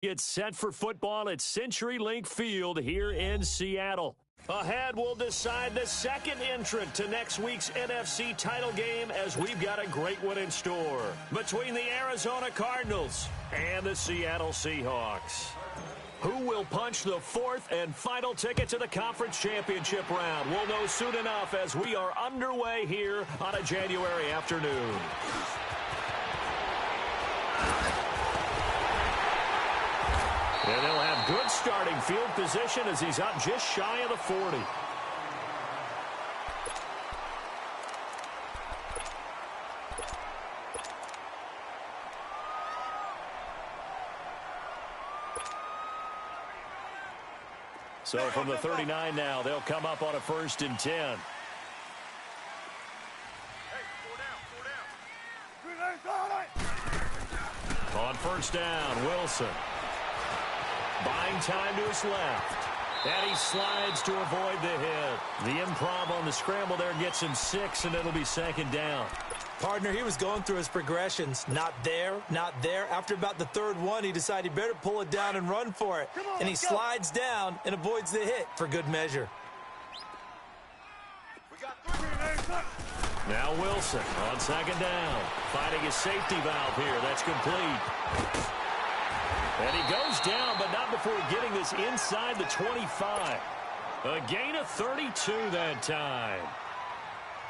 It's set for football at CenturyLink Field here in Seattle. Ahead, we'll decide the second entrant to next week's NFC title game as we've got a great one in store between the Arizona Cardinals and the Seattle Seahawks. Who will punch the fourth and final ticket to the conference championship round? We'll know soon enough as we are underway here on a January afternoon. And they'll have good starting field position as he's up just shy of the 40. So from the 39 now, they'll come up on a 1st and 10. On 1st down, Wilson. Buying time to his left. And he slides to avoid the hit. The improv on the scramble there gets him 6, and it'll be 2nd down. Partner, he was going through his progressions. Not there, not there. After about the 3rd one, he decided he better pull it down and run for it. And he slides down and avoids the hit for good measure. Now Wilson on 2nd down. Finding his safety valve here. That's complete. And he goes down, but not before getting this inside the 25. A gain of 32 that time.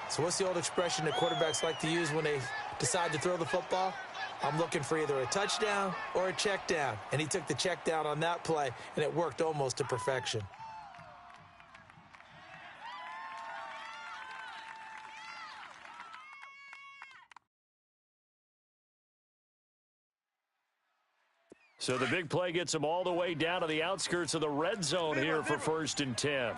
So what's the old expression that quarterbacks like to use when they decide to throw the football? I'm looking for either a touchdown or a check down. And he took the check down on that play, and it worked almost to perfection. So the big play gets him all the way down to the outskirts of the red zone here for 1st and 10.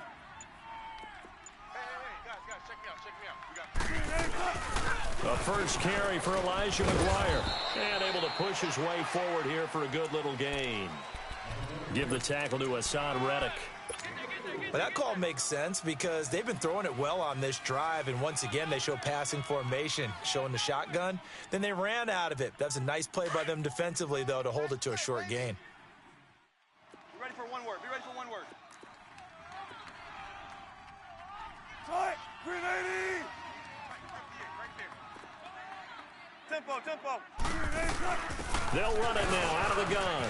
A first carry for Elijah McGuire. And able to push his way forward here for a good little gain. Give the tackle to Hassan Reddick. Well, that call makes sense because they've been throwing it well on this drive, and once again they show passing formation, showing the shotgun. Then they ran out of it. That's a nice play by them defensively, though, to hold it to a short gain. Be ready for one word. Be ready for one word. Tight, 380. Tempo, tempo. They'll run it now out of the gun.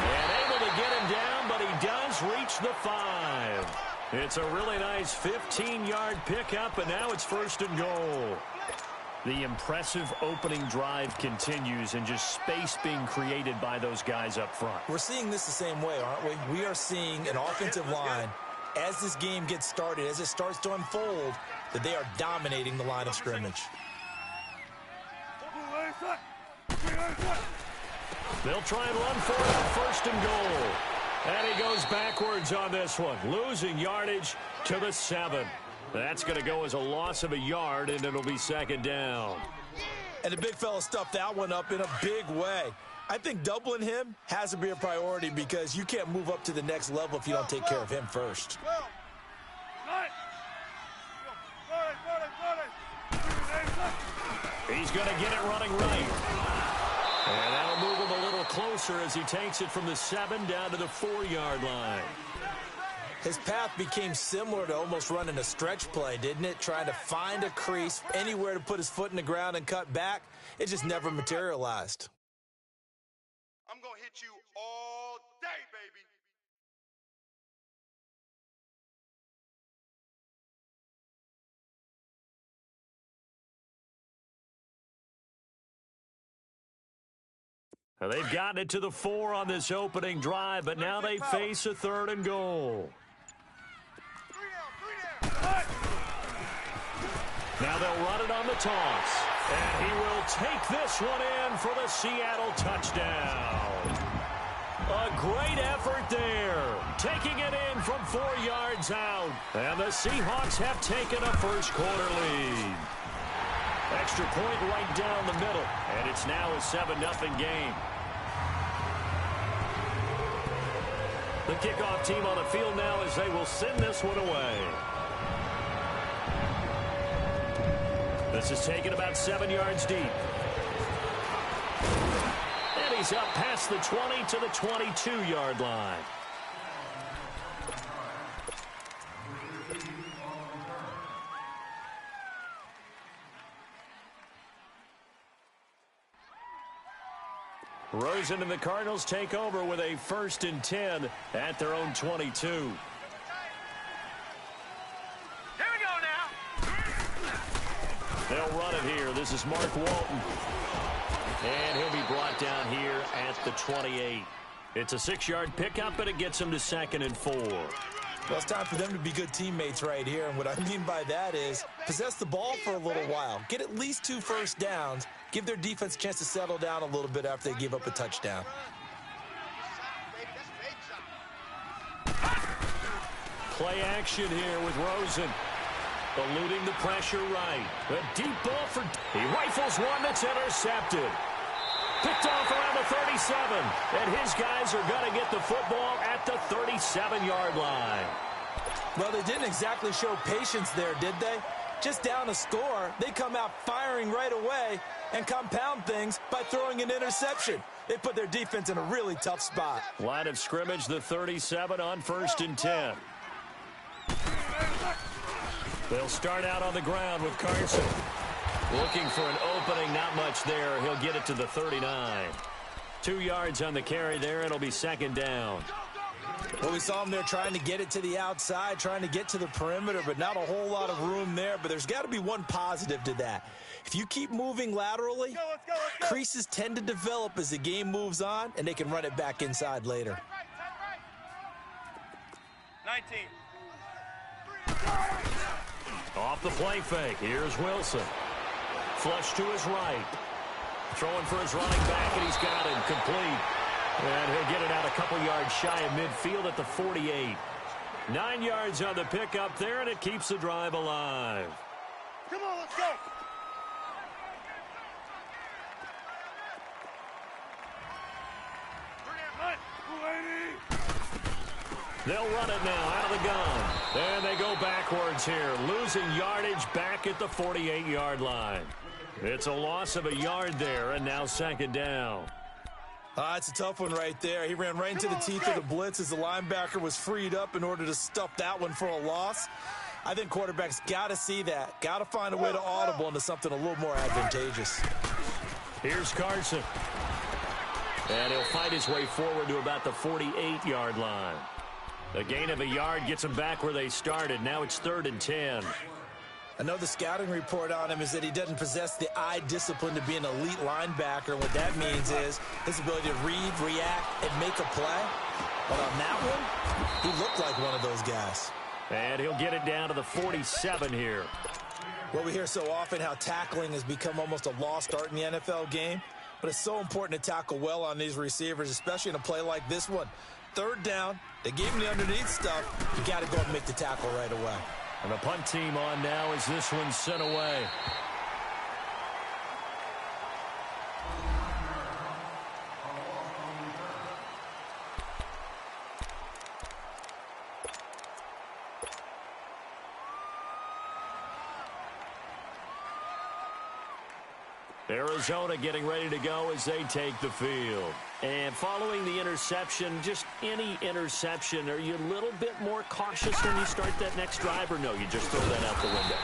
And able to get him down, but he does reach the 5. It's a really nice 15-yard pickup, and now it's 1st and goal. The impressive opening drive continues, and just space being created by those guys up front. We're seeing this the same way, aren't we? We are seeing an offensive line, as this game gets started, as it starts to unfold, that they are dominating the line of scrimmage. They'll try and run for it on 1st and goal. And he goes backwards on this one, losing yardage to the 7. That's going to go as a loss of a yard, and it'll be 2nd down. And the big fella stuffed that one up in a big way. I think doubling him has to be a priority because you can't move up to the next level if you don't take care of him first. He's going to get it running right. And that'll move him a little closer as he takes it from the 7 down to the 4-yard line. His path became similar to almost running a stretch play, didn't it? Trying to find a crease, anywhere to put his foot in the ground and cut back. It just never materialized. I'm going to hit you all day, baby. Now they've gotten it to the 4 on this opening drive, but now they face a 3rd and goal. Now they'll run it on the toss. And he will take this one in for the Seattle touchdown. A great effort there. Taking it in from 4 yards out. And the Seahawks have taken a first-quarter lead. Extra point right down the middle. And it's now a 7-0 game. The kickoff team on the field now as they will send this one away. This is taken about 7 yards deep. And he carries up past the 20 to the 22-yard line. Rosen and the Cardinals take over with a 1st and 10 at their own 22. Here we go now. They'll run it here. This is Mark Walton. And he'll be brought down here at the 28. It's a 6-yard pickup, but it gets him to 2nd and 4. Well, it's time for them to be good teammates right here. And what I mean by that is possess the ball for a little while. Get at least 2 first downs. Give their defense a chance to settle down a little bit after they give up a touchdown. Play action here with Rosen. Eluding the pressure right. A deep ball for... He rifles one that's intercepted. Picked off around the 37. And his guys are going to get the football at the 37-yard line. Well, they didn't exactly show patience there, did they? Just down a score, they come out firing right away and compound things by throwing an interception. They put their defense in a really tough spot. Line of scrimmage, the 37 on 1st and 10. They'll start out on the ground with Carson. Looking for an opening, not much there. He'll get it to the 39. 2 yards on the carry there. It'll be 2nd down. Well, we saw him there trying to get it to the outside, trying to get to the perimeter, but not a whole lot of room there. But there's got to be one positive to that. If you keep moving laterally, Let's go. creases tend to develop as the game moves on, and they can run it back inside later. 19. Off the play fake. Here's Wilson. Flush to his right. Throwing for his running back, and he's got it complete. And he'll get it out a couple yards shy of midfield at the 48. 9 yards on the pickup there, and it keeps the drive alive. Come on, let's go. They'll run it now out of the gun. And they go backwards here, losing yardage back at the 48-yard line. It's a loss of a yard there, and now 2nd down. It's a tough one right there. He ran right into the teeth of the blitz as the linebacker was freed up in order to stuff that one for a loss. I think quarterbacks got to see that. Got to find a way to audible into something a little more advantageous. Here's Carson. And he'll fight his way forward to about the 48-yard line. A gain of a yard gets them back where they started. Now it's 3rd and 10. I know the scouting report on him is that he doesn't possess the eye discipline to be an elite linebacker. What that means is his ability to read, react, and make a play. But on that one, he looked like one of those guys. And he'll get it down to the 47 here. Well, we hear so often how tackling has become almost a lost art in the NFL game. But it's so important to tackle well on these receivers, especially in a play like this one. 3rd down, they gave him the underneath stuff. You got to go and make the tackle right away. And the punt team on now as this one's sent away. Arizona getting ready to go as they take the field. And following the interception, just any interception, are you a little bit more cautious when you start that next drive, or no, you just throw that out the window?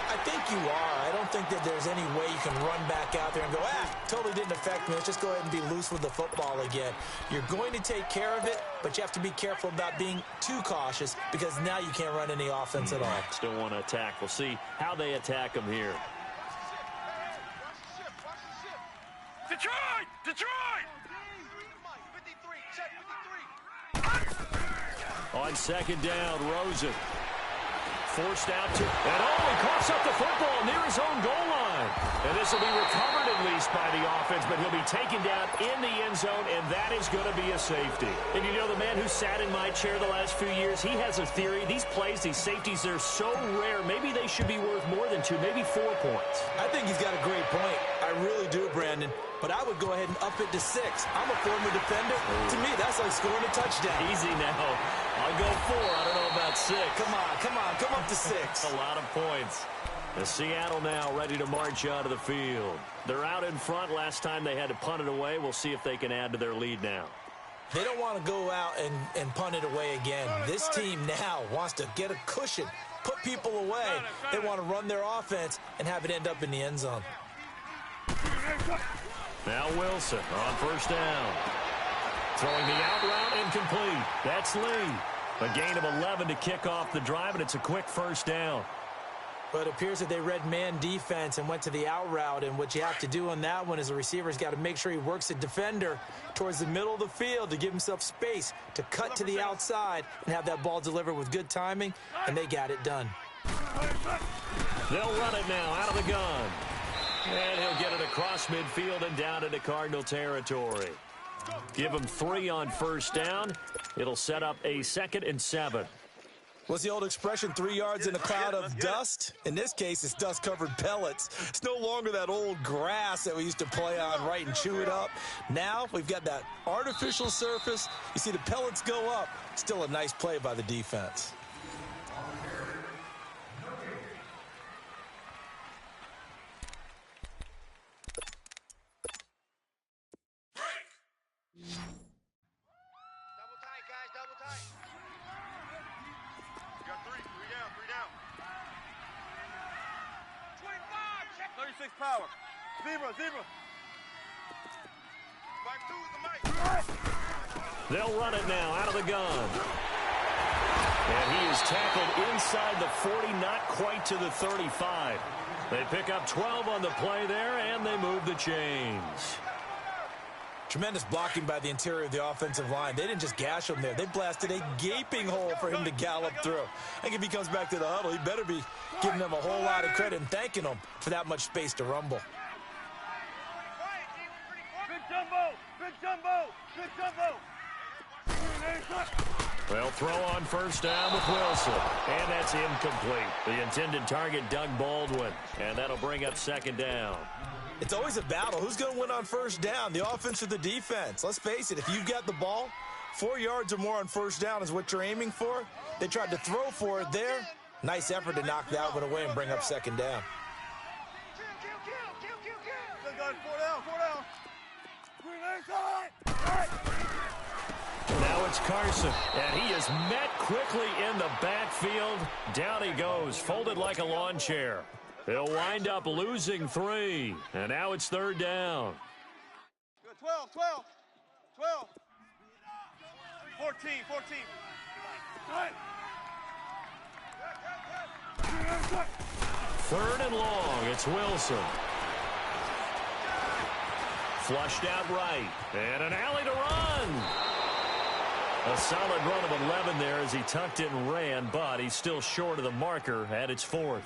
I think you are. I don't think that there's any way you can run back out there and go, totally didn't affect me. Let's just go ahead and be loose with the football again. You're going to take care of it, but you have to be careful about being too cautious because now you can't run any offense at all. Still want to attack. We'll see how they attack them here. Detroit! Detroit! 53, check 53. On 2nd down, Rosen. Forced out to, and he coughs up the football near his own goal line. And this will be recovered at least by the offense, but he'll be taken down in the end zone, and that is going to be a safety. And you know, the man who sat in my chair the last few years, he has a theory. These plays, these safeties, they're so rare. Maybe they should be worth more than 2, maybe 4 points. I think he's got a great point. I really do, Brandon. But I would go ahead and up it to 6. I'm a former defender. To me, that's like scoring a touchdown. Easy now. I'll go 4. I don't know about 6. Come on, come up to 6. A lot of points. The Seattle now ready to march out of the field. They're out in front. Last time they had to punt it away. We'll see if they can add to their lead now. They don't want to go out and punt it away again. This team now wants to get a cushion, put people away. They want to run their offense and have it end up in the end zone. Now Wilson on first down. Throwing the out route incomplete. That's Lee. A gain of 11 to kick off the drive, and it's a quick first down. But it appears that they read man defense and went to the out route, and what you have to do on that one is the receiver's got to make sure he works the defender towards the middle of the field to give himself space to cut to the outside and have that ball delivered with good timing, and they got it done. They'll run it now out of the gun. And he'll get it across midfield and down into Cardinal territory. Give him 3 on first down. It'll set up a 2nd and 7. What's the old expression, 3 yards in a cloud of dust? In this case, it's dust-covered pellets. It's no longer that old grass that we used to play on, right, and chew it up. Now we've got that artificial surface. You see the pellets go up. Still a nice play by the defense. Double tight, guys, double tight. You got three down, 25, check. 36 power. Zebra. Mike 2 with the mic. They'll run it now out of the gun. And he is tackled inside the 40, not quite to the 35. They pick up 12 on the play there, and they move the chains. Tremendous blocking by the interior of the offensive line. They didn't just gash him there. They blasted a gaping hole for him to gallop through. I think if he comes back to the huddle, he better be giving them a whole lot of credit and thanking them for that much space to rumble. Good jumbo. They'll throw on first down with Wilson. And that's incomplete. The intended target, Doug Baldwin. And that'll bring up 2nd down. It's always a battle. Who's going to win on first down, the offense or the defense? Let's face it, if you've got the ball, 4 yards or more on first down is what you're aiming for. They tried to throw for it there. Nice effort to knock that one away and bring up 2nd down. Good guys, 4 down. Now it's Carson, and he is met quickly in the backfield. Down he goes, folded like a lawn chair. They'll wind up losing 3, and now it's 3rd down. Good, 12. 14. 3rd and long, it's Wilson. Flushed out right, and an alley to run. A solid run of 11 there as he tucked it and ran, but he's still short of the marker at its 4th.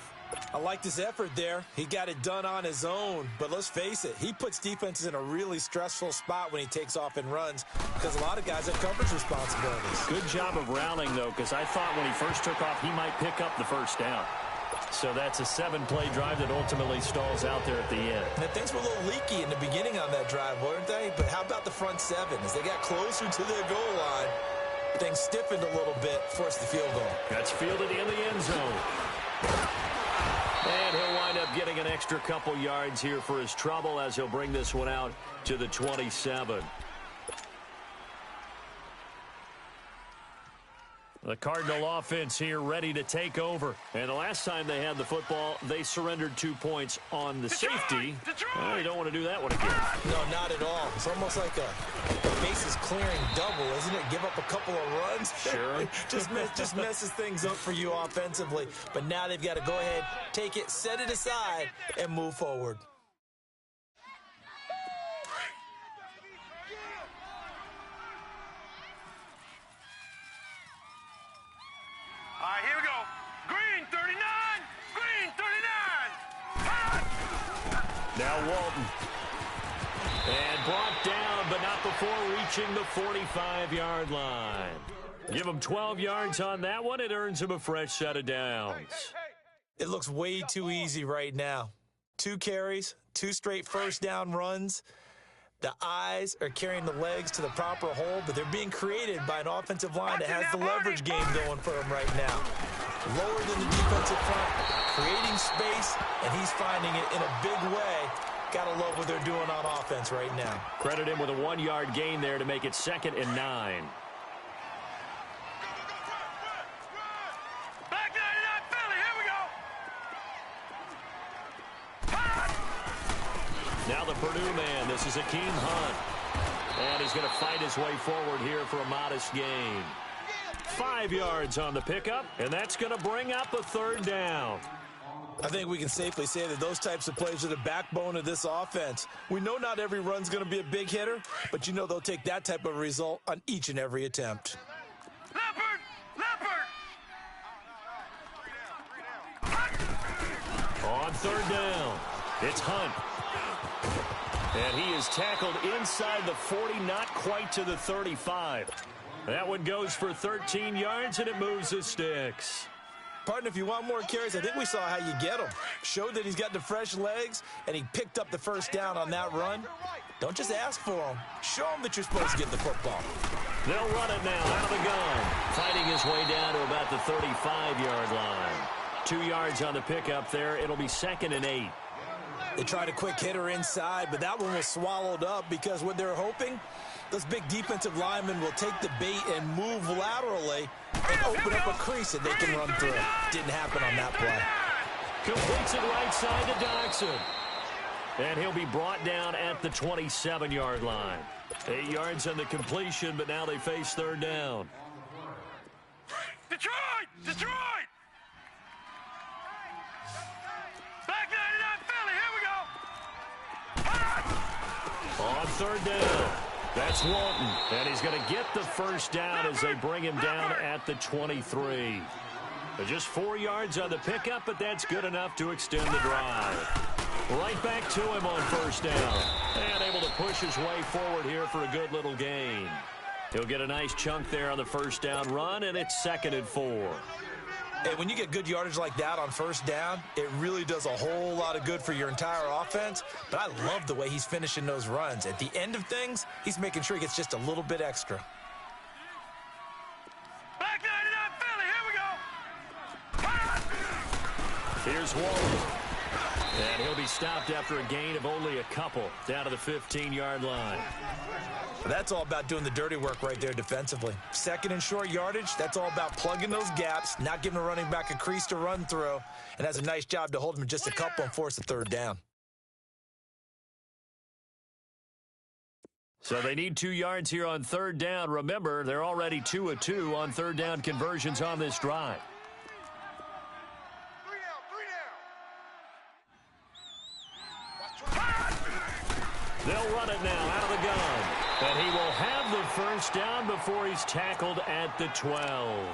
I like this effort there. He got it done on his own, but let's face it, he puts defenses in a really stressful spot when he takes off and runs because a lot of guys have coverage responsibilities. Good job of rounding, though, because I thought when he first took off, he might pick up the first down. So that's a 7-play drive that ultimately stalls out there at the end. And things were a little leaky in the beginning on that drive, weren't they? But how about the front 7? As they got closer to their goal line, things stiffened a little bit, forced the field goal. That's fielded in the end zone. And he'll wind up getting an extra couple yards here for his trouble as he'll bring this one out to the 27. The Cardinal offense here ready to take over. And the last time they had the football, they surrendered 2 points on the safety. Well, they don't want to do that one again. No, not at all. It's almost like a bases clearing double, isn't it? Give up a couple of runs. Sure. just messes things up for you offensively. But now they've got to go ahead, take it, set it aside, and move forward. All right, here we go. Green 39. Now Walton. And brought down, but not before reaching the 45-yard line. Give him 12 yards on that one. It earns him a fresh set of downs. It looks way too easy right now. 2 carries, 2 straight first down runs. The eyes are carrying the legs to the proper hole, but they're being created by an offensive line that has the leverage game going for them right now. lower than the defensive front, creating space, and he's finding it in a big way. Gotta love what they're doing on offense right now. Credit him with a 1-yard gain there to make it 2nd and 9. Back 99 Philly, here we go. Now the Purdue man, this is Akeem Hunt. And he's going to fight his way forward here for a modest gain. 5 yards on the pickup, and that's going to bring up a 3rd down. I think we can safely say that those types of plays are the backbone of this offense. We know not every run's going to be a big hitter, but you know they'll take that type of result on each and every attempt. Leopard! On 3rd down, it's Hunt. And he is tackled inside the 40, not quite to the 35. That one goes for 13 yards, and it moves the sticks. Partner, if you want more carries, I think we saw how you get him. Showed that he's got the fresh legs, and he picked up the 1st down on that run. Don't just ask for him. Show him that you're supposed to get the football. They'll run it now out of the gun. Fighting his way down to about the 35-yard line. 2 yards on the pickup there. It'll be 2nd and 8. They tried a quick hitter inside, but that one was swallowed up because what they're hoping, those big defensive linemen will take the bait and move laterally and open up a crease that they can run through. Didn't happen on that play. Completes it right side to Doxson. And he'll be brought down at the 27-yard line. 8 yards on the completion, but now they face 3rd down. Detroit! Detroit! Back 99 Philly, here we go. On 3rd down, that's Walton. And he's going to get the 1st down as they bring him down at the 23. Just 4 yards on the pickup, but that's good enough to extend the drive. Right back to him on 1st down. And able to push his way forward here for a good little gain. He'll get a nice chunk there on the 1st down run, and it's 2nd and 4. Hey, when you get good yardage like that on 1st down, it really does a whole lot of good for your entire offense. But I love the way he's finishing those runs. At the end of things, he's making sure he gets just a little bit extra. Back 99 Philly, here we go. Here's Walton. And he'll be stopped after a gain of only a couple down to the 15-yard line. That's all about doing the dirty work right there defensively. 2nd and short yardage, that's all about plugging those gaps, not giving a running back a crease to run through, and has a nice job to hold him just a couple and force a 3rd down. So they need 2 yards here on 3rd down. Remember, they're already 2 of 2 on 3rd down conversions on this drive. They'll run it now out of the gun. And he will have the 1st down before he's tackled at the 12.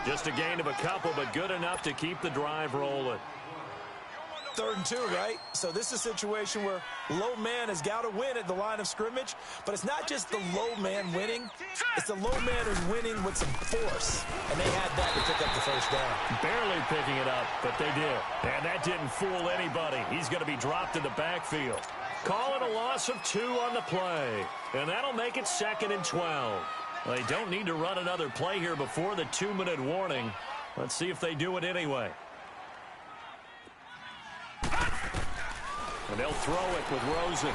Just a gain of a couple, but good enough to keep the drive rolling. 3rd and 2, right? So this is a situation where low man has got to win at the line of scrimmage, but it's not just the low man winning. It's the low man who's winning with some force, and they had that to pick up the 1st down. Barely picking it up, but they did. And that didn't fool anybody. He's going to be dropped in the backfield. Call it a loss of 2 on the play, and that'll make it 2nd and 12. They don't need to run another play here before the 2-minute warning. Let's see if they do it anyway. And they'll throw it with Rosen.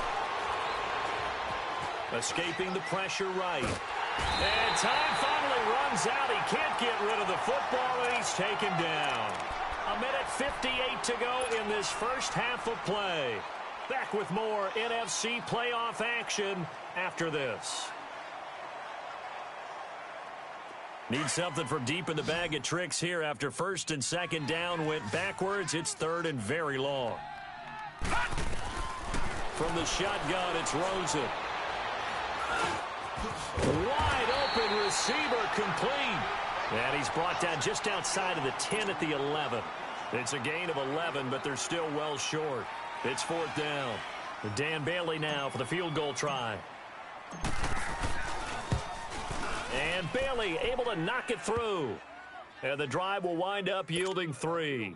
Escaping the pressure right. And time finally runs out. He can't get rid of the football, and he's taken down. 1:58 to go in this first half of play. Back with more NFC playoff action after this. Need something from deep in the bag of tricks here after 1st and 2nd down went backwards. It's 3rd and very long. From the shotgun, it's Rosen. Wide open receiver complete. And he's brought down just outside of the 10 at the 11. It's a gain of 11, but they're still well short. It's 4th down. Dan Bailey now for the field goal try. And Bailey able to knock it through. And the drive will wind up yielding 3.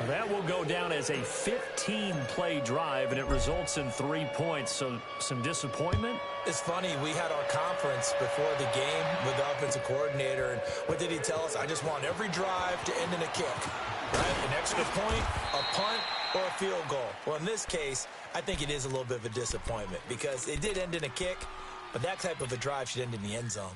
That will go down as a 15-play drive, and it results in 3 points. So some disappointment? It's funny, we had our confidence conference before the game with the offensive coordinator, and what did he tell us? I just want every drive to end in a kick, right? An extra point, a punt, or a field goal. Well, in this case, I think it is a little bit of a disappointment because it did end in a kick, but that type of a drive should end in the end zone.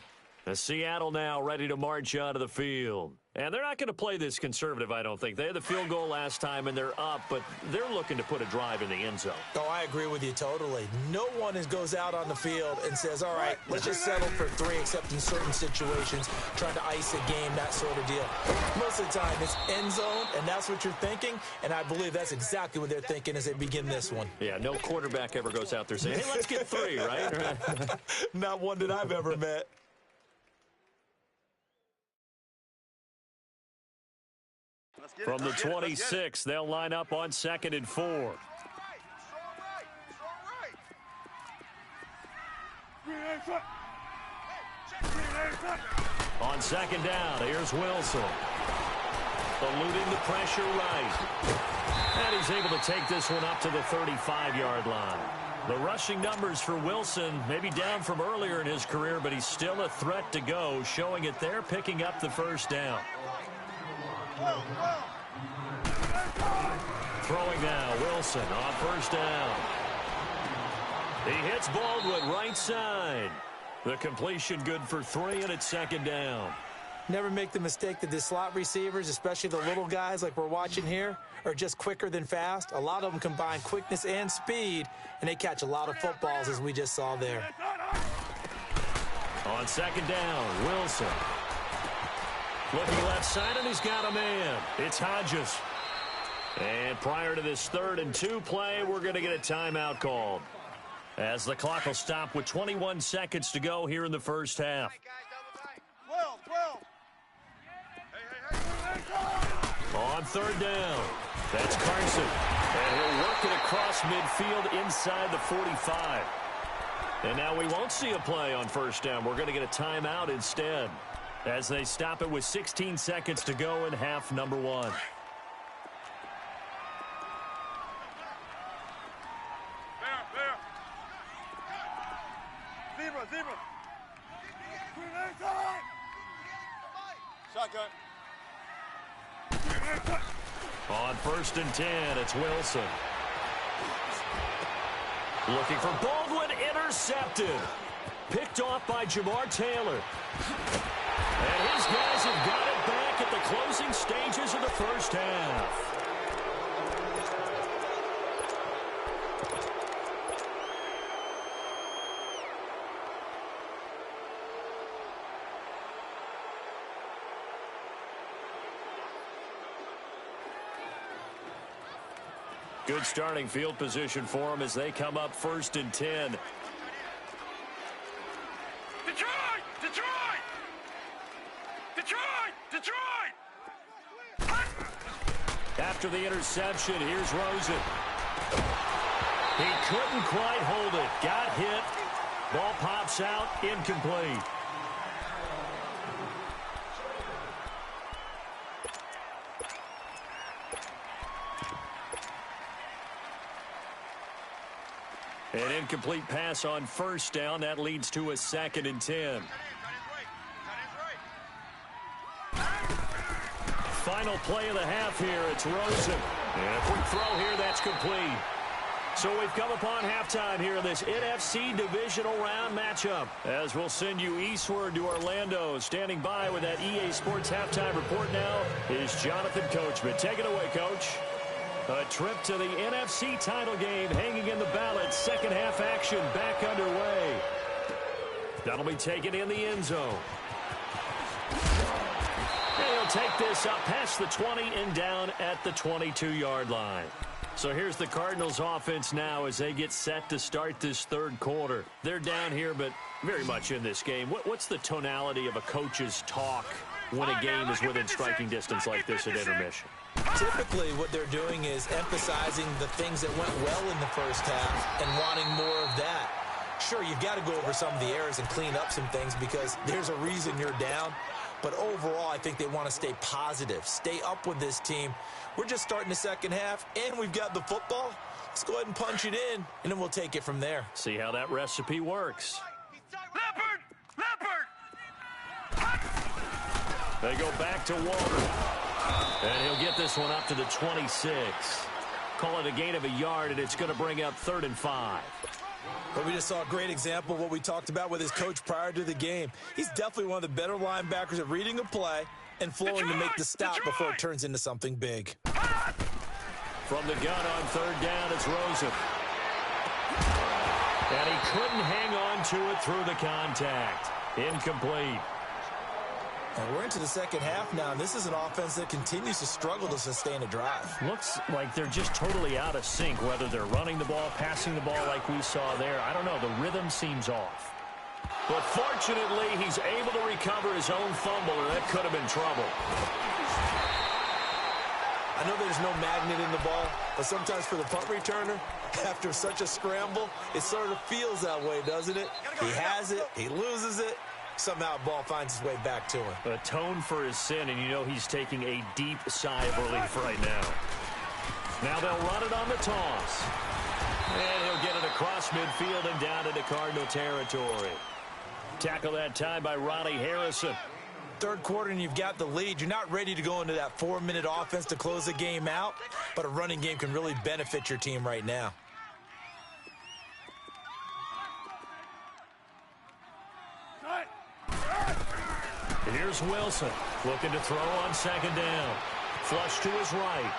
Seattle now ready to march onto the field. And they're not going to play this conservative, I don't think. They had the field goal last time, and they're up, but they're looking to put a drive in the end zone. Oh, I agree with you totally. No one goes out on the field and says, all right, let's just settle for 3, except in certain situations, trying to ice a game, that sort of deal. Most of the time, it's end zone, and that's what you're thinking, and I believe that's exactly what they're thinking as they begin this one. Yeah, no quarterback ever goes out there saying, hey, let's get 3, right? Not one that I've ever met. From the 26, they'll line up on 2nd and 4. On 2nd down, here's Wilson. Eluding the pressure right. And he's able to take this one up to the 35-yard line. The rushing numbers for Wilson may be down from earlier in his career, but he's still a threat to go, showing it there, picking up the first down. Throwing now, Wilson on 1st down. He hits Baldwin right side. The completion good for 3, and it's 2nd down. Never make the mistake that the slot receivers, especially the little guys like we're watching here, are just quicker than fast. A lot of them combine quickness and speed, and they catch a lot of footballs, as we just saw there. On 2nd down, Wilson. Looking left side, and he's got a man. It's Hodges. And prior to this 3rd and 2 play, we're going to get a timeout called, as the clock will stop with 21 seconds to go here in the first half. 12. On 3rd down, that's Carson. And he'll work it across midfield inside the 45. And now we won't see a play on 1st down. We're going to get a timeout instead, as they stop it with 16 seconds to go in half number 1. Zebra. Shotgun. On 1st and 10, it's Wilson. Looking for Baldwin, intercepted. Picked off by Jamar Taylor. And his guys have got it back at the closing stages of the first half. Good starting field position for them as they come up 1st and 10. Detroit! After the interception, here's Rosen. He couldn't quite hold it. Got hit. Ball pops out, incomplete. An incomplete pass on 1st down. That leads to a 2nd and 10. Final play of the half here. It's Rosen. And a quick throw here. That's complete. So we've come upon halftime here in this NFC divisional round matchup, as we'll send you eastward to Orlando. Standing by with that EA Sports halftime report now is Jonathan Coachman. Take it away, Coach. A trip to the NFC title game hanging in the balance. Second half action back underway. That'll be taken in the end zone. And he'll take this up past the 20 and down at the 22-yard line. So here's the Cardinals offense now as they get set to start this 3rd quarter. They're down here, but very much in this game. What's the tonality of a coach's talk when a game is within striking distance like this at intermission? Typically, what they're doing is emphasizing the things that went well in the first half and wanting more of that. Sure, you've got to go over some of the errors and clean up some things because there's a reason you're down. But overall, I think they want to stay positive, stay up with this team. We're just starting the second half, and we've got the football. Let's go ahead and punch it in, and then we'll take it from there. See how that recipe works. Leopard! They go back to Walter. And he'll get this one up to the 26. Call it a gain of a yard, and it's going to bring up 3rd and 5. But we just saw a great example of what we talked about with his coach prior to the game. He's definitely one of the better linebackers at reading a play and flowing to make the stop before it turns into something big. From the gun on 3rd down, it's Rosen. And he couldn't hang on to it through the contact. Incomplete. And we're into the second half now, and this is an offense that continues to struggle to sustain a drive. Looks like they're just totally out of sync, whether they're running the ball, passing the ball like we saw there. I don't know. The rhythm seems off. But fortunately, he's able to recover his own fumble, and that could have been trouble. I know there's no magnet in the ball, but sometimes for the punt returner, after such a scramble, it sort of feels that way, doesn't it? He has it, he loses it. Somehow the ball finds its way back to him. Atone for his sin, and you know he's taking a deep sigh of relief right now. Now they'll run it on the toss. And he'll get it across midfield and down into Cardinal territory. Tackle that time by Ronnie Harrison. Third quarter and you've got the lead. You're not ready to go into that 4-minute offense to close the game out, but a running game can really benefit your team right now. Here's Wilson, looking to throw on 2nd down. Flush to his right.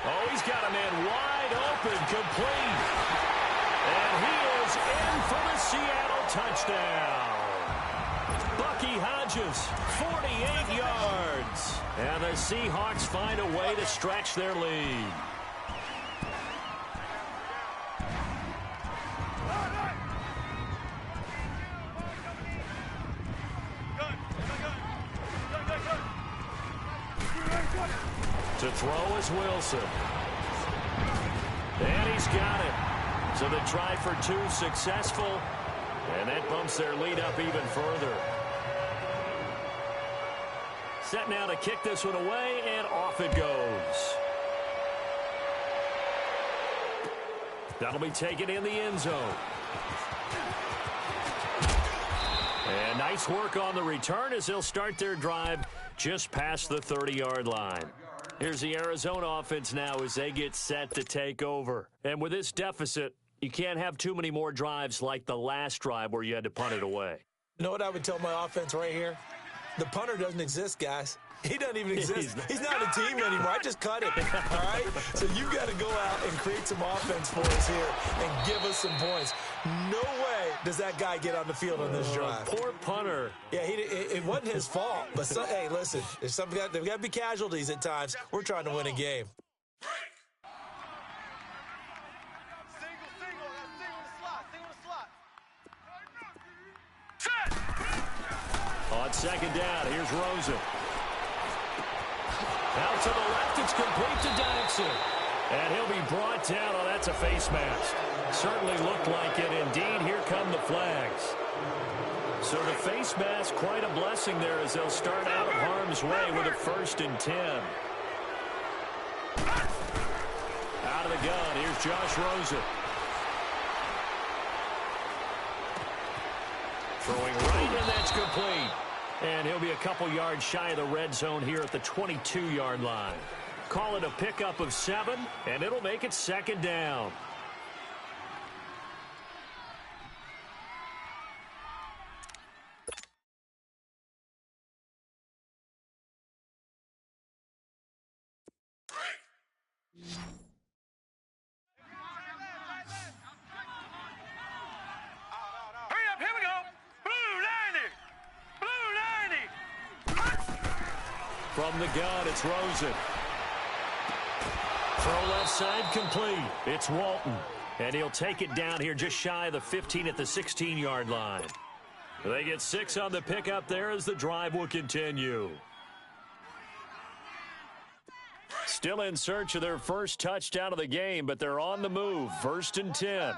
Oh, he's got a man wide open, complete. And he is in for the Seattle touchdown. Bucky Hodges, 48 yards. And the Seahawks find a way to stretch their lead. To throw is Wilson. And he's got it. So the try for 2 successful. And that bumps their lead up even further. Set now to kick this one away, and off it goes. That'll be taken in the end zone. And nice work on the return as they'll start their drive just past the 30-yard line. Here's the Arizona offense now as they get set to take over. And with this deficit, you can't have too many more drives like the last drive where you had to punt it away. You know what I would tell my offense right here? The punter doesn't exist, guys. He doesn't even exist. He's not a team anymore. I just cut him, all right? So you've got to go out and create some offense for us here and give us some points. No way does that guy get on the field on this drive. Poor punter. Yeah, it wasn't his fault. But, hey, listen, there's there's got to be casualties at times. We're trying to win a game. On 2nd down, here's Rosen. Out to the left, it's complete to Daxon. And he'll be brought down. Oh, that's a face mask. Certainly looked like it. Indeed, here come the flags. So the face mask, quite a blessing there as they'll start out of harm's way with a 1st and 10. Out of the gun, here's Josh Rosen. Throwing right, and that's complete. And he'll be a couple yards shy of the red zone here at the 22-yard line. Call it a pickup of 7, and it'll make it 2nd down. From the gun, it's Rosen. Throw left side complete. It's Walton. And he'll take it down here just shy of the 15 at the 16-yard line. They get 6 on the pickup there as the drive will continue. Still in search of their first touchdown of the game, but they're on the move. 1st and 10.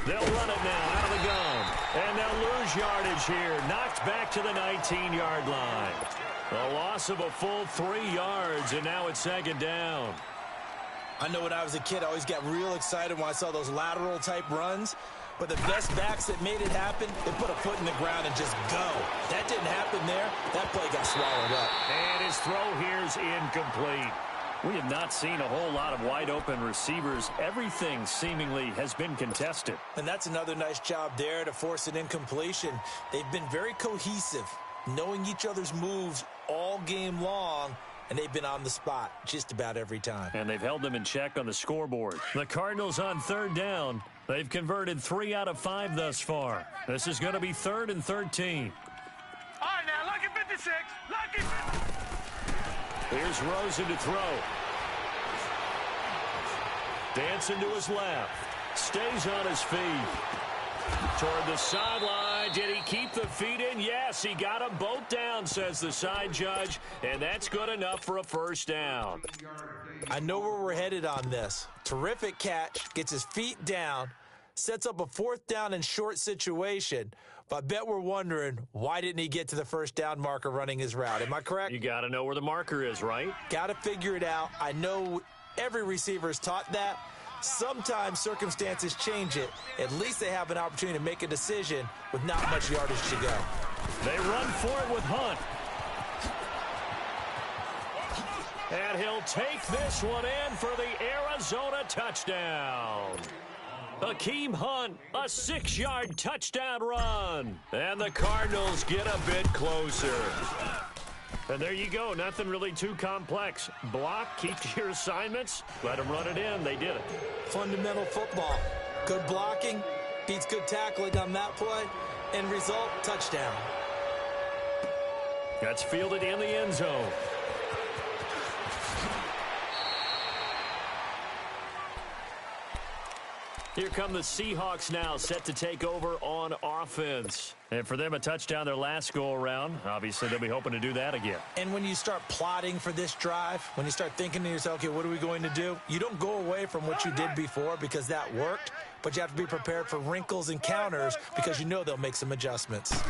They'll run it now out of the gun. And they'll lose yardage here. Knocked back to the 19-yard line. A loss of a full 3 yards, and now it's 2nd down. I know when I was a kid, I always got real excited when I saw those lateral type runs. But the best backs that made it happen, they put a foot in the ground and just go. That didn't happen there. That play got swallowed up. And his throw here's incomplete. We have not seen a whole lot of wide-open receivers. Everything seemingly has been contested. And that's another nice job there to force an incompletion. They've been very cohesive, knowing each other's moves all game long, and they've been on the spot just about every time. And they've held them in check on the scoreboard. The Cardinals on third down. They've converted 3 out of 5 thus far. This is going to be 3rd and 13. All right, now, lucky 56. Lucky 56. Here's Rosen to throw. Dancing to his left. Stays on his feet. Toward the sideline. Did he keep the feet in? Yes, he got them both down, says the side judge. And that's good enough for a first down. I know where we're headed on this. Terrific catch. Gets his feet down. Sets up a 4th down and short situation. But I bet we're wondering, why didn't he get to the first down marker running his route? Am I correct? You got to know where the marker is, right? Got to figure it out. I know every receiver is taught that. Sometimes circumstances change it. At least they have an opportunity to make a decision with not much yardage to go. They run for it with Hunt. And he'll take this one in for the Arizona touchdown. Akeem Hunt, a 6-yard touchdown run. And the Cardinals get a bit closer. And there you go. Nothing really too complex. Block, keep to your assignments, let them run it in. They did it. Fundamental football. Good blocking, beats good tackling on that play. End result, touchdown. That's fielded in the end zone. Here come the Seahawks now, set to take over on offense. And for them, a touchdown their last go-around. Obviously, they'll be hoping to do that again. And when you start plotting for this drive, when you start thinking to yourself, okay, what are we going to do? You don't go away from what you did before because that worked, but you have to be prepared for wrinkles and counters because you know they'll make some adjustments.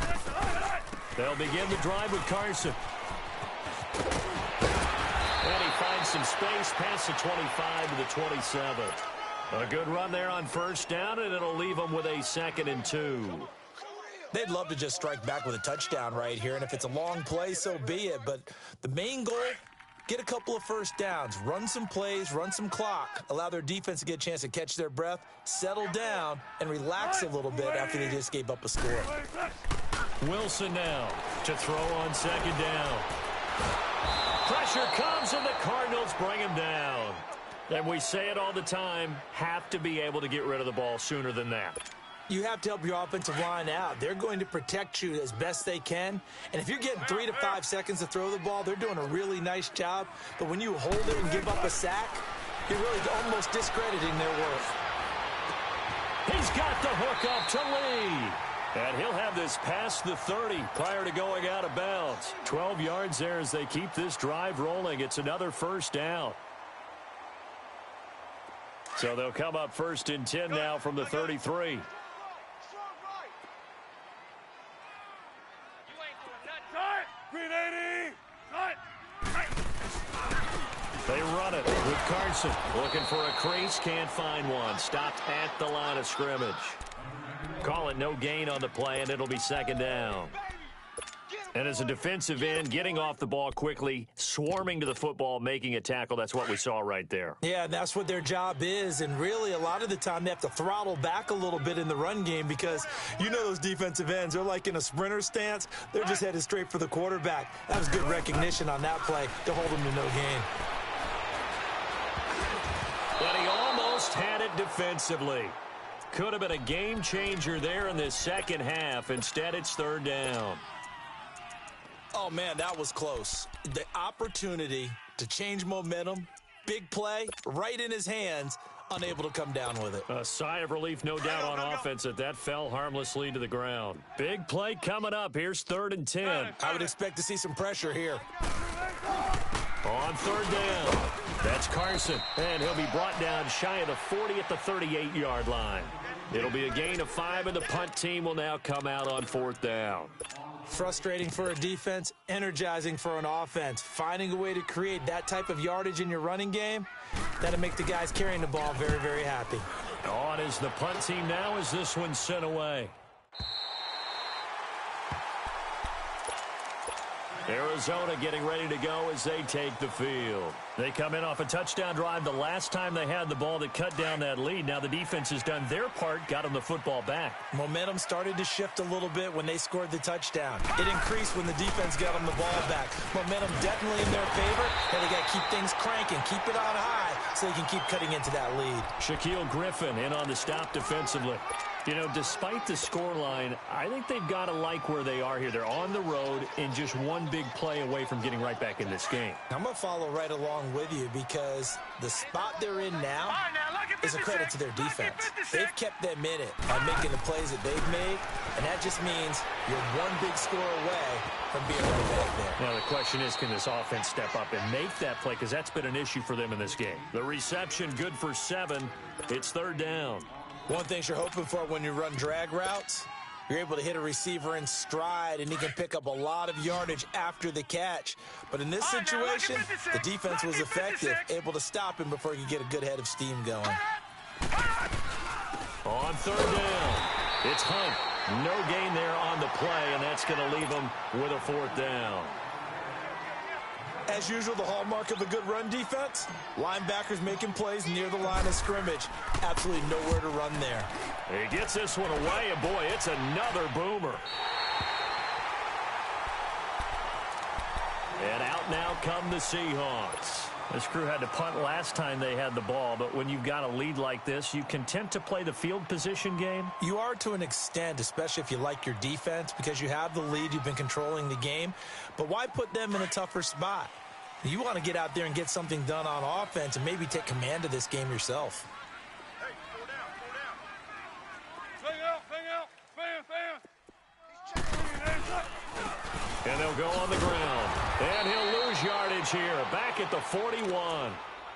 They'll begin the drive with Carson. And he finds some space past the 25 to the 27. A good run there on first down, and it'll leave them with a 2nd and 2. They'd love to just strike back with a touchdown right here, and if it's a long play, so be it. But the main goal, get a couple of first downs, run some plays, run some clock, allow their defense to get a chance to catch their breath, settle down, and relax a little bit after they just gave up a score. Wilson now to throw on 2nd down. Pressure comes, and the Cardinals bring him down. And we say it all the time, have to be able to get rid of the ball sooner than that. You have to help your offensive line out. They're going to protect you as best they can. And if you're getting 3 to 5 seconds to throw the ball, they're doing a really nice job. But when you hold it and give up a sack, you're really almost discrediting their work. He's got the hook up to Lee. And he'll have this past the 30 prior to going out of bounds. 12 yards there as they keep this drive rolling. It's another first down. So they'll come up 1st and 10 now from the 33. Green 80. They run it with Carson. Looking for a crease, can't find one. Stopped at the line of scrimmage. Call it no gain on the play, and it'll be 2nd down. And as a defensive end, getting off the ball quickly, swarming to the football, making a tackle, that's what we saw right there. Yeah, that's what their job is. And really, a lot of the time, they have to throttle back a little bit in the run game because you know those defensive ends, they're like in a sprinter stance. They're just headed straight for the quarterback. That was good recognition on that play to hold them to no gain. But he almost had it defensively. Could have been a game changer there in this second half. Instead, it's 3rd down. Oh, man, that was close. The opportunity to change momentum, big play, right in his hands, unable to come down with it. A sigh of relief, no doubt, on offense that fell harmlessly to the ground. Big play coming up. Here's 3rd and 10. I would expect to see some pressure here. On 3rd down, that's Carson. And he'll be brought down shy of the 40 at the 38-yard line. It'll be a gain of 5, and the punt team will now come out on 4th down. Frustrating for a defense, energizing for an offense. Finding a way to create that type of yardage in your running game, that'll make the guys carrying the ball very, very happy. On is the punt team now as this one's sent away. Arizona getting ready to go as they take the field. They come in off a touchdown drive the last time they had the ball that cut down that lead. Now the defense has done their part, got them the football back. Momentum started to shift a little bit when they scored the touchdown. It increased when the defense got them the ball back. Momentum definitely in their favor. Now they got to keep things cranking, keep it on high so they can keep cutting into that lead. Shaquille Griffin in on the stop defensively. You know, despite the scoreline, I think they've got to like where they are here. They're on the road and just one big play away from getting right back in this game. I'm going to follow right along with you because the spot they're in now is a credit to their defense. They've kept them in it by making the plays that they've made, and that just means you're one big score away from being right back there. Now, the question is, can this offense step up and make that play? Because that's been an issue for them in this game. The reception good for 7. It's 3rd down. One thing you're hoping for when you run drag routes, you're able to hit a receiver in stride, and he can pick up a lot of yardage after the catch. But in this situation, the defense was effective, able to stop him before he could get a good head of steam going. On 3rd down, it's Hunt. No gain there on the play, and that's going to leave him with a 4th down. As usual, the hallmark of a good run defense, linebackers making plays near the line of scrimmage. Absolutely nowhere to run there. He gets this one away, and boy, it's another boomer. And out now come the Seahawks. This crew had to punt last time they had the ball, but when you've got a lead like this, you content to play the field position game? You are to an extent, especially if you like your defense, because you have the lead, you've been controlling the game. But why put them in a tougher spot? You want to get out there and get something done on offense and maybe take command of this game yourself. Hey, pull down. Fan. And they'll go on the ground. And he'll lose yardage here. Back at the 41.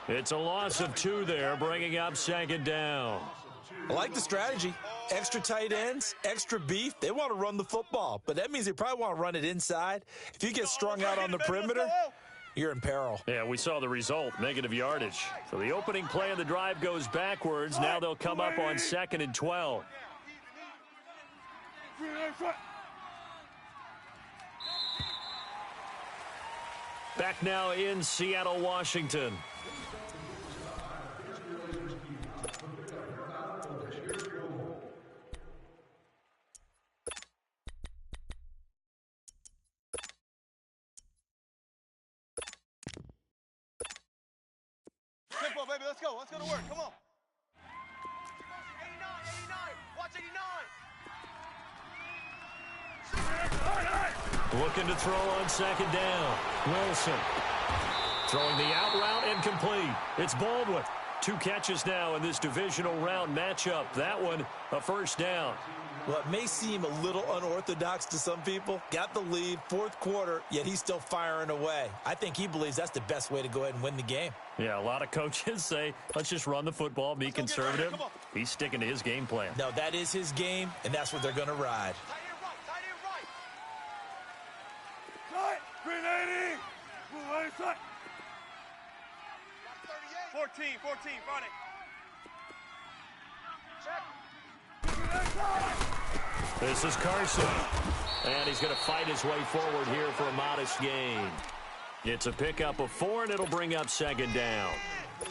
It's a loss of 2 there, bringing up 2nd down. I like the strategy. Extra tight ends, extra beef. They want to run the football, but that means they probably want to run it inside. If you get strung out on the perimeter, you're in peril. Yeah, we saw the result, negative yardage. So the opening play of the drive goes backwards. Now they'll come up on 2nd and 12. Back now in Seattle, Washington. Tempo, baby, let's go. Let's go to work. Come on. 89. Watch 89. Looking to throw on 2nd down. Wilson throwing the out route incomplete. It's Baldwin. 2 catches now in this divisional round matchup. That one a 1st down. Well, it may seem a little unorthodox to some people. Got the lead, 4th quarter, yet he's still firing away. I think he believes that's the best way to go ahead and win the game. Yeah, a lot of coaches say, let's just run the football, be conservative. He's sticking to his game plan. No, that is his game, and that's what they're going to ride. Tight. Green 80. Blue 80. Tight. 14. Friday. Check. This is Carson. And he's going to fight his way forward here for a modest gain. It's a pickup of 4, and it'll bring up 2nd down.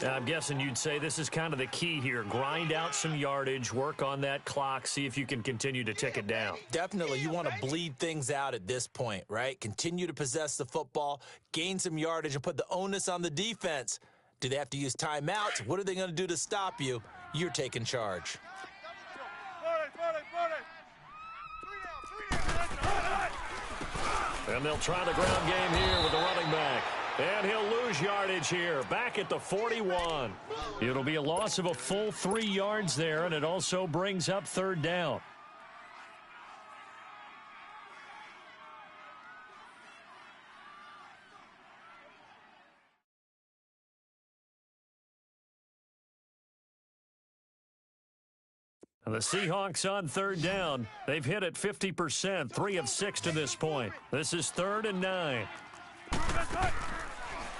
I'm guessing you'd say this is kind of the key here. Grind out some yardage, work on that clock, see if you can continue to tick it down. Definitely. You want to bleed things out at this point, right? Continue to possess the football, gain some yardage, and put the onus on the defense. Do they have to use timeouts? What are they going to do to stop you? You're taking charge. And they'll try the ground game here with the running back. And he'll lose yardage here, back at the 41. It'll be a loss of a full 3 yards there, and it also brings up 3rd down. And the Seahawks on third down. They've hit it 50%, 3 of 6 to this point. This is 3rd and 9.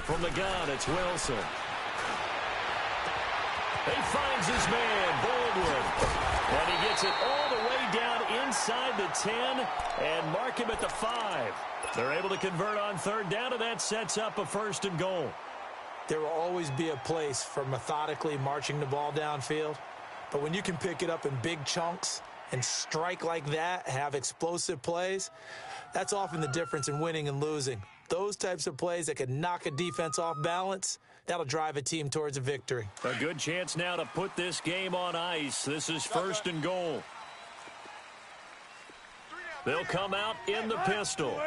From the gun, it's Wilson. He finds his man, Baldwin. And he gets it all the way down inside the 10 and mark him at the 5. They're able to convert on third down, and that sets up a 1st and goal. There will always be a place for methodically marching the ball downfield. But when you can pick it up in big chunks and strike like that, have explosive plays, that's often the difference in winning and losing. Those types of plays that can knock a defense off balance, that'll drive a team towards a victory. A good chance now to put this game on ice. This is 1st and goal. They'll come out in the pistol.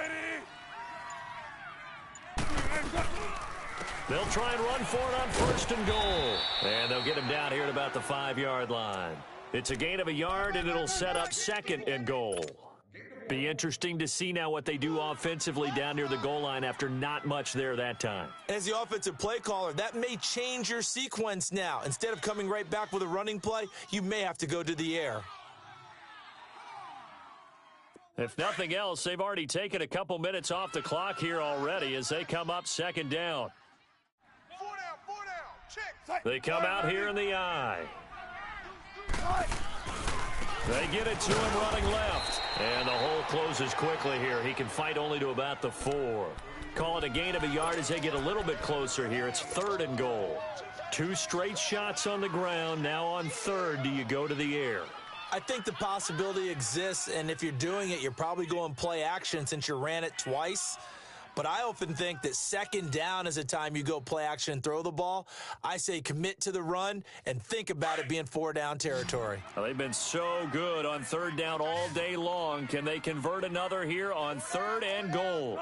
They'll try and run for it on 1st and goal. And they'll get him down here at about the 5-yard line. It's a gain of a yard, and it'll set up 2nd and goal. Be interesting to see now what they do offensively down near the goal line after not much there that time. As the offensive play caller, that may change your sequence now. Instead of coming right back with a running play, you may have to go to the air. If nothing else, they've already taken a couple minutes off the clock here already as they come up 2nd down. 4 down, check. They come out here in the I. They get it to him running left. And the hole closes quickly here. He can fight only to about the 4. Call it a gain of a yard as they get a little bit closer here. It's 3rd and goal. 2 straight shots on the ground. Now on 3rd, do you go to the air? I think the possibility exists, and if you're doing it, you're probably going play action since you ran it twice. But I often think that 2nd down is a time you go play action and throw the ball. I say commit to the run and think about it being 4-down territory. Well, they've been so good on 3rd down all day long. Can they convert another here on 3rd and goal?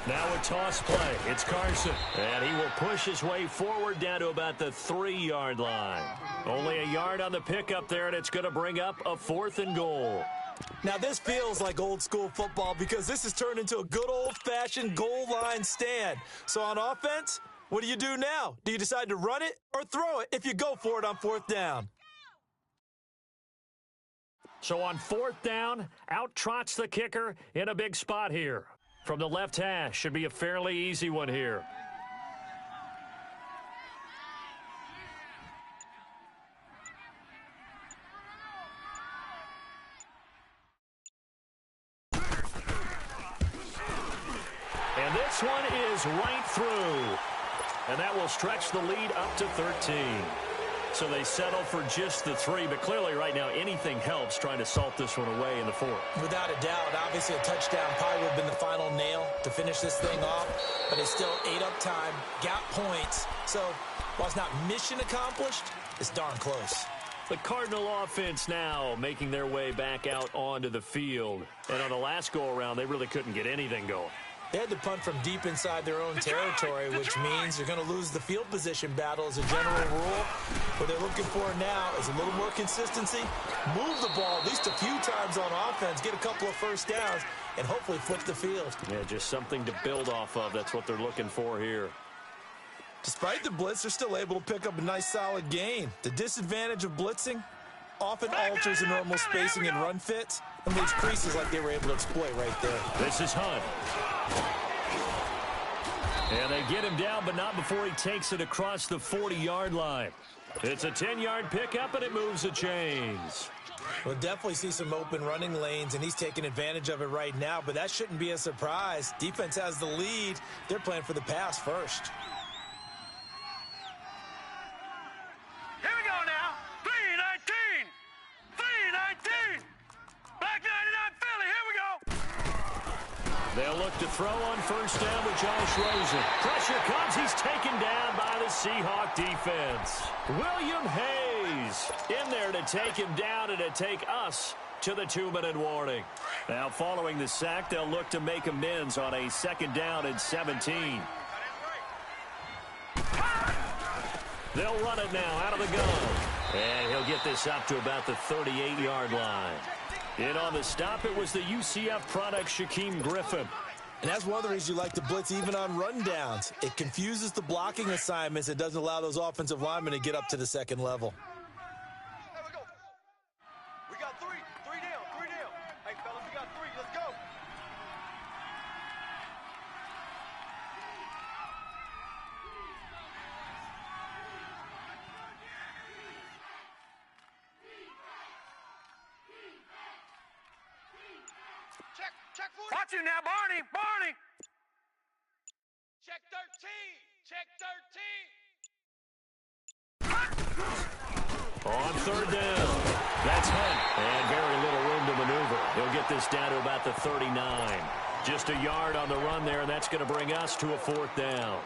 Now a toss play. It's Carson. And he will push his way forward down to about the 3-yard line. Only a yard on the pickup there, and it's going to bring up a 4th and goal. Now this feels like old school football because this has turned into a good old-fashioned goal line stand. So on offense, what do you do now? Do you decide to run it or throw it if you go for it on 4th down? So on 4th down, out trots the kicker in a big spot here. From the left hash, should be a fairly easy one here. And this one is right through. And that will stretch the lead up to 13. So they settle for just the 3, but clearly right now anything helps trying to salt this one away in the 4th. Without a doubt, obviously a touchdown probably would have been the final nail to finish this thing off, but it's still 8 up time, got points. So while it's not mission accomplished, it's darn close. The Cardinal offense now making their way back out onto the field. And on the last go-around, they really couldn't get anything going. They had to punt from deep inside their own territory, which means they're going to lose the field position battle as a general rule. What they're looking for now is a little more consistency, move the ball at least a few times on offense, get a couple of 1st downs, and hopefully flip the field. Yeah, just something to build off of. That's what they're looking for here. Despite the blitz, they're still able to pick up a nice solid gain. The disadvantage of blitzing often alters the normal spacing and run fits and leaves creases like they were able to exploit right there. This is Hunt. And they get him down, but not before he takes it across the 40-yard line. It's a 10-yard pickup, and it moves the chains. We'll definitely see some open running lanes, and he's taking advantage of it right now, but that shouldn't be a surprise. Defense has the lead. They're playing for the pass first. Here we go now. 3-19. 3-19. Back 99 Philly. Here we go. They'll look to throw on 1st down with Josh Rosen. Pressure comes. He's taken down by the Seahawk defense. William Hayes in there to take him down and to take us to the 2-minute warning. Now following the sack, they'll look to make amends on a 2nd down and 17. They'll run it now out of the gun. And he'll get this up to about the 38-yard line. In on the stop, it was the UCF product, Shaquem Griffin. And that's one of the reasons you like to blitz even on rundowns. It confuses the blocking assignments. It doesn't allow those offensive linemen to get up to the second level. There we go. We got three. Three down. Three down. Hey, fellas, we got three. Let's go. Check 40. Watch him now, Barney. Barney. Check 13. Check 13. On third down. That's Hunt. And very little room to maneuver. He'll get this down to about the 39. Just a yard on the run there, and that's going to bring us to a fourth down.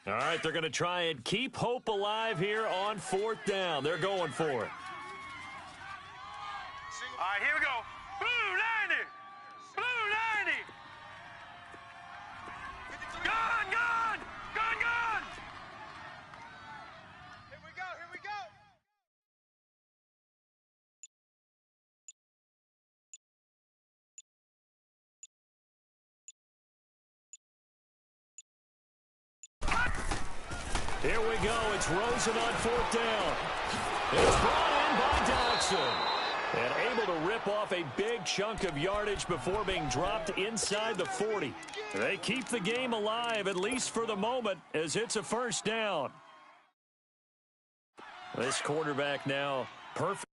All right, they're going to try and keep hope alive here on fourth down. They're going for it. All right, here we go. Blue 90. Blue 90. Gun, gun. Gun, gun. Here we go. Here we go. Here we go. It's Rosen on fourth down. It's brought in by Dodson. And able to rip off a big chunk of yardage before being dropped inside the 40. They keep the game alive, at least for the moment, as it's a first down. This quarterback now perfect.